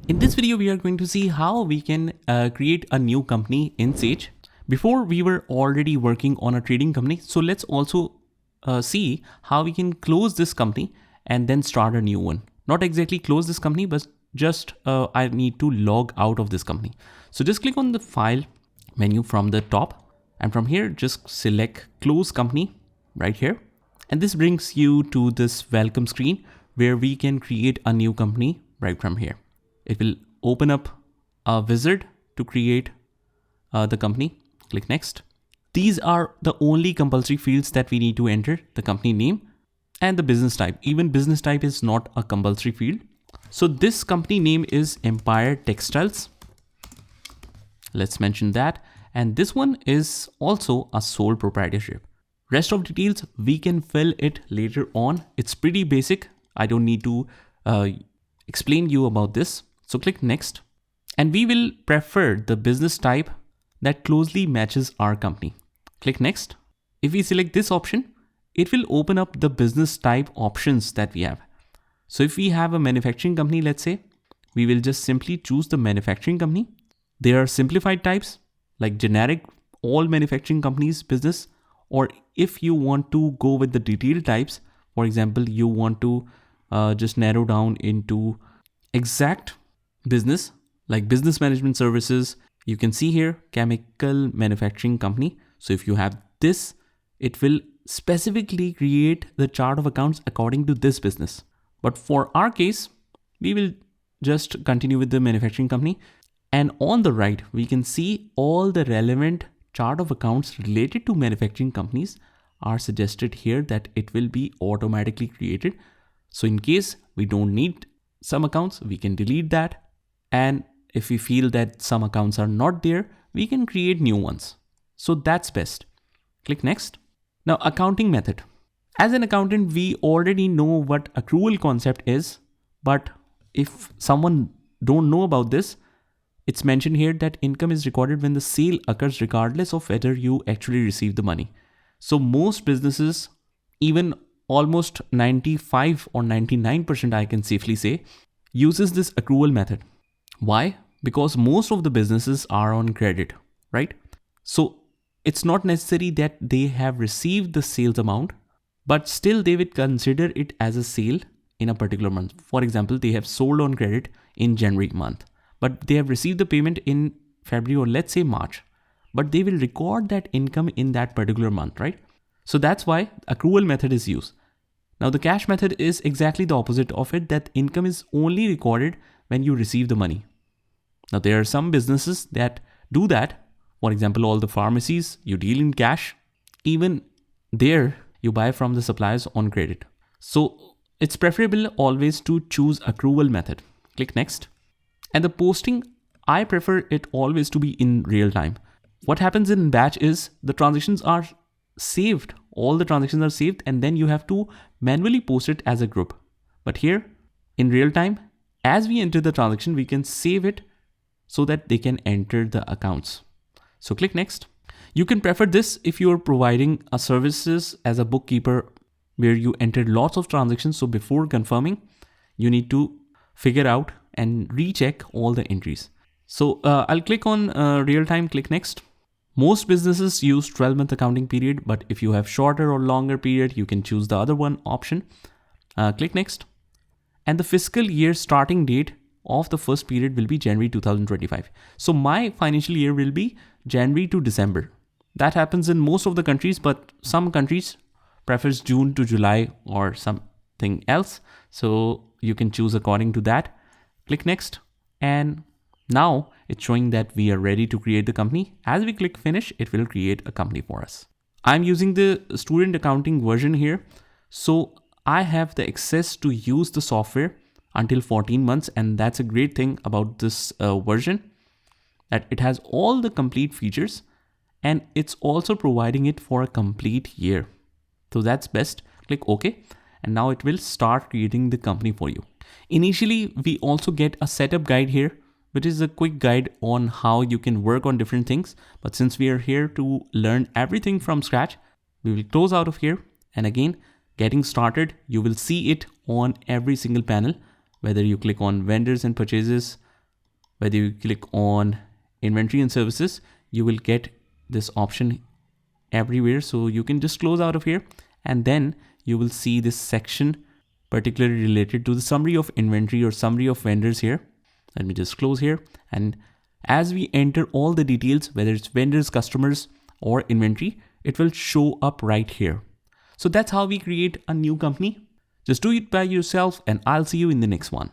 In this video, we are going to see how we can create a new company in Sage. Before, we were already working on a trading company. So let's also see how we can close this company and then start a new one. Not exactly close this company, but just I need to log out of this company. So just click on the file menu from the top. And from here, just select close company right here. And this brings you to this welcome screen where we can create a new company right from here. It will open up a wizard to create the company. Click next. These are the only compulsory fields that we need to enter: the company name and the business type. Even business type is not a compulsory field. So this company name is Empire Textiles. Let's mention that. And this one is also a sole proprietorship. Rest of details, we can fill it later on. It's pretty basic. I don't need to explain you about this. So click next. And we will prefer the business type that closely matches our company. Click next. If we select this option, it will open up the business type options that we have. So if we have a manufacturing company, let's say, we will just simply choose the manufacturing company. There are simplified types like generic, all manufacturing companies business, or if you want to go with the detailed types, for example, you want to just narrow down into exact business like business management services. You can see here chemical manufacturing company. So if you have this, it will specifically create the chart of accounts according to this business. But for our case, we will just continue with the manufacturing company. And on the right, we can see all the relevant chart of accounts related to manufacturing companies are suggested here that it will be automatically created. So in case we don't need some accounts, we can delete that. And if we feel that some accounts are not there, we can create new ones. So that's best. Click next. Now, accounting method. As an accountant, we already know what accrual concept is, but if someone don't know about this, it's mentioned here that income is recorded when the sale occurs regardless of whether you actually receive the money. So most businesses, even almost 95 or 99%, I can safely say, uses this accrual method. Why? Because most of the businesses are on credit, right? So it's not necessary that they have received the sales amount, but still they would consider it as a sale in a particular month. For example, they have sold on credit in January month, but they have received the payment in February or let's say March, but they will record that income in that particular month, right? So that's why accrual method is used. Now the cash method is exactly the opposite of it, that income is only recorded when you receive the money. Now there are some businesses that do that. For example, all the pharmacies, you deal in cash. Even there, you buy from the suppliers on credit. So it's preferable always to choose accrual method. Click next. And the posting, I prefer it always to be in real time. What happens in batch is the transactions are saved. All the transactions are saved and then you have to manually post it as a group. But here in real time, as we enter the transaction, we can save it so that they can enter the accounts. So click next. You can prefer this if you are providing a services as a bookkeeper where you enter lots of transactions. So before confirming, you need to figure out and recheck all the entries. So I'll click on real time, click next. Most businesses use 12-month accounting period, but if you have shorter or longer period, you can choose the other one option. Click next. And the fiscal year starting date of the first period will be January 2025. So my financial year will be January to December. That happens in most of the countries, but some countries prefers June to July or something else. So you can choose according to that. Click next. And now it's showing that we are ready to create the company. As we click finish, it will create a company for us. I'm using the student accounting version here. So I have the access to use the software until 14 months. And that's a great thing about this version, that it has all the complete features and it's also providing it for a complete year. So that's best. Click OK. And now it will start creating the company for you. Initially, we also get a setup guide here, which is a quick guide on how you can work on different things. But since we are here to learn everything from scratch, we will close out of here. And again, getting started, you will see it on every single panel, whether you click on vendors and purchases, whether you click on inventory and services, you will get this option everywhere. So you can just close out of here, and then you will see this section particularly related to the summary of inventory or summary of vendors here. Let me just close here. And as we enter all the details, whether it's vendors, customers, or inventory, it will show up right here. So that's how we create a new company. Just do it by yourself, and I'll see you in the next one.